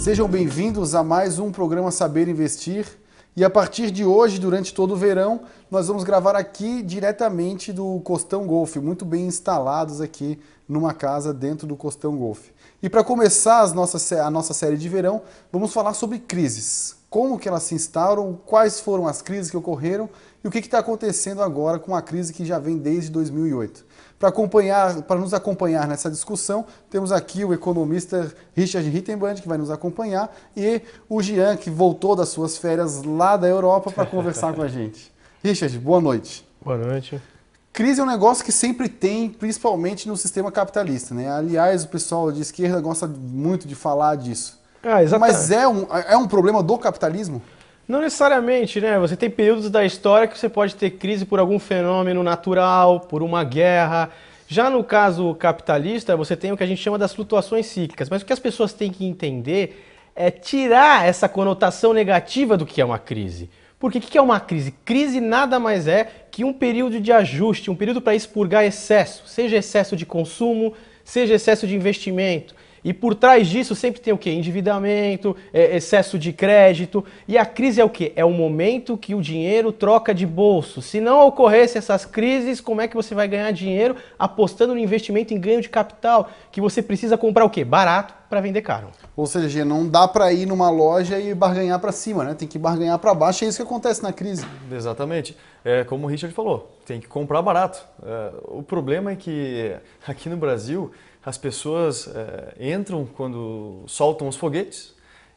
Sejam bem-vindos a mais um programa Saber Investir. E a partir de hoje, durante todo o verão, nós vamos gravar aqui diretamente do Costão Golf, muito bem instalados aqui numa casa dentro do Costão Golf. E para começar a nossa série de verão, vamos falar sobre crises. Como que elas se instauram, quais foram as crises que ocorreram e o que está acontecendo agora com a crise que já vem desde 2008. Para nos acompanhar nessa discussão, temos aqui o economista Richard Rittenband, que vai nos acompanhar, e o Jean, que voltou das suas férias lá da Europa para conversar com a gente. Richard, boa noite. Boa noite. Crise é um negócio que sempre tem, principalmente no sistema capitalista, né? Aliás, o pessoal de esquerda gosta muito de falar disso. Mas é um problema do capitalismo? Não necessariamente, né? Você tem períodos da história que você pode ter crise por algum fenômeno natural, por uma guerra. Já no caso capitalista, você tem o que a gente chama das flutuações cíclicas. Mas o que as pessoas têm que entender é tirar essa conotação negativa do que é uma crise. Porque o que é uma crise? Crise nada mais é que um período de ajuste, um período para expurgar excesso, seja excesso de consumo, seja excesso de investimento. E por trás disso sempre tem o quê? Endividamento, excesso de crédito. E a crise é o quê? É o momento que o dinheiro troca de bolso. Se não ocorressem essas crises, como é que você vai ganhar dinheiro apostando no investimento em ganho de capital? Que você precisa comprar o quê? Barato para vender caro. Ou seja, não dá para ir numa loja e barganhar para cima, né? Tem que barganhar para baixo, é isso que acontece na crise. Exatamente. Como o Richard falou, tem que comprar barato. O problema é que aqui no Brasil as pessoas entram quando soltam os foguetes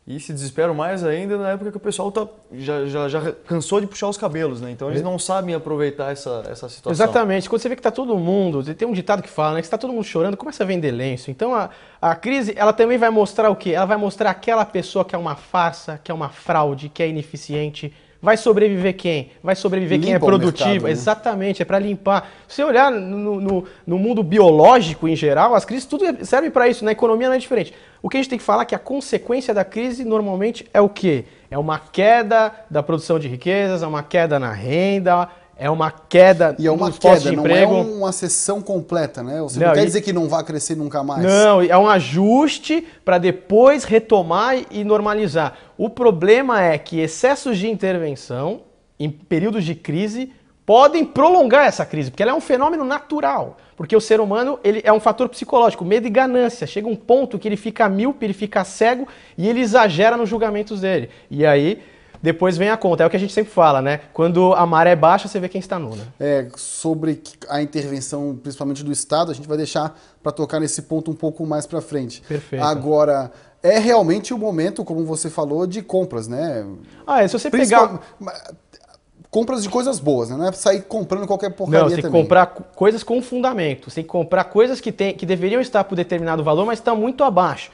e se desesperam mais ainda na época que o pessoal já cansou de puxar os cabelos, né? Então eles não sabem aproveitar essa situação. Exatamente. Quando você vê que está todo mundo, tem um ditado que fala, né, que está todo mundo chorando, começa a vender lenço. Então a crise, ela também vai mostrar o quê? Ela vai mostrar aquela pessoa que é uma farsa, que é uma fraude, que é ineficiente. Vai sobreviver quem? Vai sobreviver quem é produtivo. Mercado, né? Exatamente, é para limpar. Se você olhar no mundo biológico em geral, as crises tudo serve para isso, na economia não é diferente. O que a gente tem que falar é que a consequência da crise normalmente é o quê? É uma queda da produção de riquezas, é uma queda na renda, é uma queda nos postos de emprego. Não é uma cessão completa, né? Você não quer dizer que não vai crescer nunca mais. Não, é um ajuste para depois retomar e normalizar. O problema é que excessos de intervenção em períodos de crise podem prolongar essa crise, porque ela é um fenômeno natural. Porque o ser humano ele é um fator psicológico, medo e ganância. Chega um ponto que ele fica míope, ele fica cego e ele exagera nos julgamentos dele. E aí depois vem a conta, é o que a gente sempre fala, né? Quando a maré baixa, você vê quem está nu, né? Sobre a intervenção, principalmente do Estado, a gente vai deixar para tocar nesse ponto um pouco mais para frente. Perfeito. Agora, é realmente o momento, como você falou, de compras, né? Se você pegar... Compras de coisas boas, né? Não é sair comprando qualquer porcaria também. Não, você tem que comprar coisas com fundamento. Você tem que comprar coisas que deveriam estar por determinado valor, mas estão muito abaixo.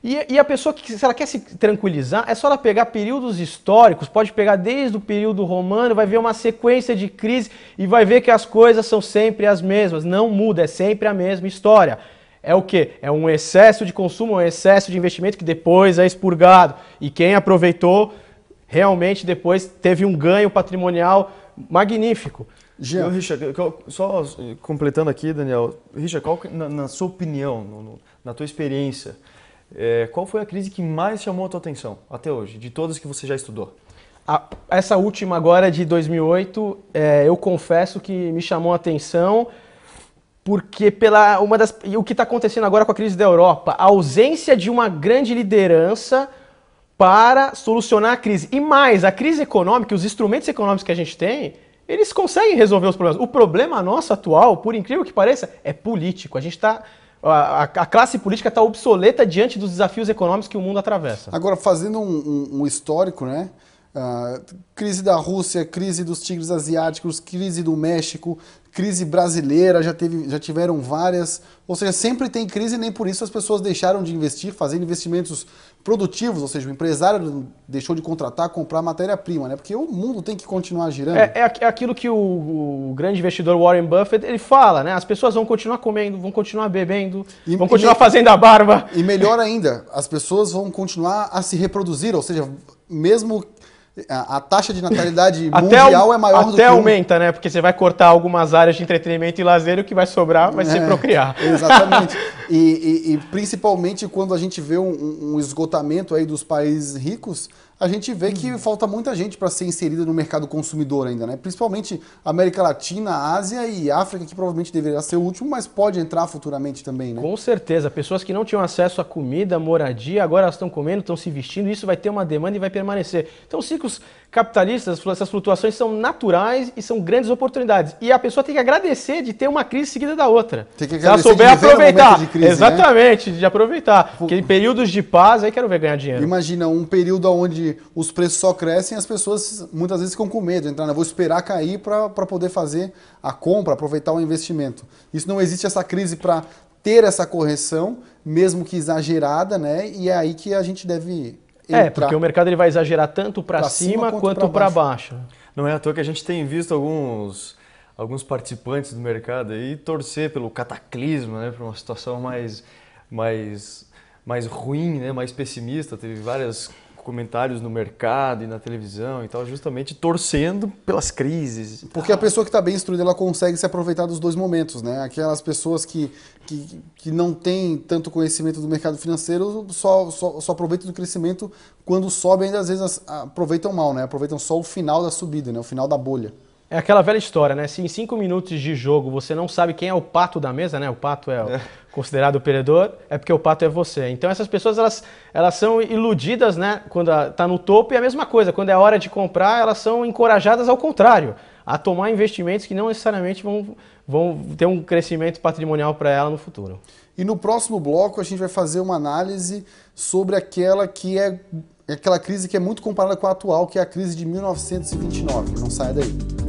E a pessoa, se ela quer se tranquilizar, é só ela pegar períodos históricos, pode pegar desde o período romano, vai ver uma sequência de crise e vai ver que as coisas são sempre as mesmas, não muda, é sempre a mesma história. É o quê? É um excesso de consumo, um excesso de investimento que depois é expurgado. E quem aproveitou, realmente depois teve um ganho patrimonial magnífico. Jean. Richard, só completando aqui, Daniel, Richard, qual, na sua opinião, na tua experiência, qual foi a crise que mais chamou a tua atenção até hoje, de todas que você já estudou? Essa última agora de 2008, eu confesso que me chamou a atenção porque o que está acontecendo agora com a crise da Europa, a ausência de uma grande liderança para solucionar a crise. E mais, a crise econômica, os instrumentos econômicos que a gente tem, eles conseguem resolver os problemas. O problema nosso atual, por incrível que pareça, é político. A classe política está obsoleta diante dos desafios econômicos que o mundo atravessa. Agora, fazendo um histórico, né? Crise da Rússia, crise dos tigres asiáticos, crise do México, crise brasileira, já tiveram várias. Ou seja, sempre tem crise e nem por isso as pessoas deixaram de investir, fazer investimentos produtivos, ou seja, o empresário deixou de contratar, comprar matéria-prima, né? Porque o mundo tem que continuar girando. É aquilo que o grande investidor Warren Buffett ele fala, né? As pessoas vão continuar comendo, vão continuar bebendo, vão continuar fazendo a barba. E melhor ainda, as pessoas vão continuar a se reproduzir, ou seja, mesmo A taxa de natalidade mundial é maior do que até aumenta, né? Porque você vai cortar algumas áreas de entretenimento e lazer e o que vai sobrar vai ser procriar. Exatamente. E principalmente quando a gente vê um esgotamento aí dos países ricos, a gente vê que falta muita gente para ser inserida no mercado consumidor ainda, né? Principalmente América Latina, Ásia e África, que provavelmente deveria ser o último, mas pode entrar futuramente também, né? Com certeza. Pessoas que não tinham acesso a comida, moradia, agora elas estão comendo, estão se vestindo, isso vai ter uma demanda e vai permanecer. Então, os ciclos capitalistas, essas flutuações são naturais e são grandes oportunidades. E a pessoa tem que agradecer de ter uma crise seguida da outra. Tem que se ela agradecer souber de viver no aproveitar. momento de crise, exatamente, de aproveitar. Porque em períodos de paz, aí quero ver ganhar dinheiro. Imagina um período onde os preços só crescem e as pessoas muitas vezes ficam com medo, entrar, vou esperar cair para poder fazer a compra, aproveitar o investimento. Isso não existe essa crise para ter essa correção, mesmo que exagerada, né? E é aí que a gente deve entrar. Porque o mercado ele vai exagerar tanto para cima quanto para baixo. Não é à toa que a gente tem visto alguns participantes do mercado aí torcer pelo cataclisma, né, para uma situação mais ruim, né, mais pessimista. Teve vários comentários no mercado e na televisão e tal, justamente torcendo pelas crises. Porque a pessoa que está bem instruída, ela consegue se aproveitar dos dois momentos, né? Aquelas pessoas que não têm tanto conhecimento do mercado financeiro só aproveitam do crescimento quando sobe, ainda às vezes aproveitam mal, né? Aproveitam só o final da subida, né? O final da bolha. É aquela velha história, né? Se em 5 minutos de jogo você não sabe quem é o pato da mesa, né? O pato é considerado o perdedor, é porque o pato é você. Então essas pessoas, elas são iludidas, né? Quando está no topo, e a mesma coisa. Quando é a hora de comprar, elas são encorajadas ao contrário, a tomar investimentos que não necessariamente vão ter um crescimento patrimonial para ela no futuro. E no próximo bloco a gente vai fazer uma análise sobre aquela crise que é muito comparada com a atual, que é a crise de 1929. Não saia daí.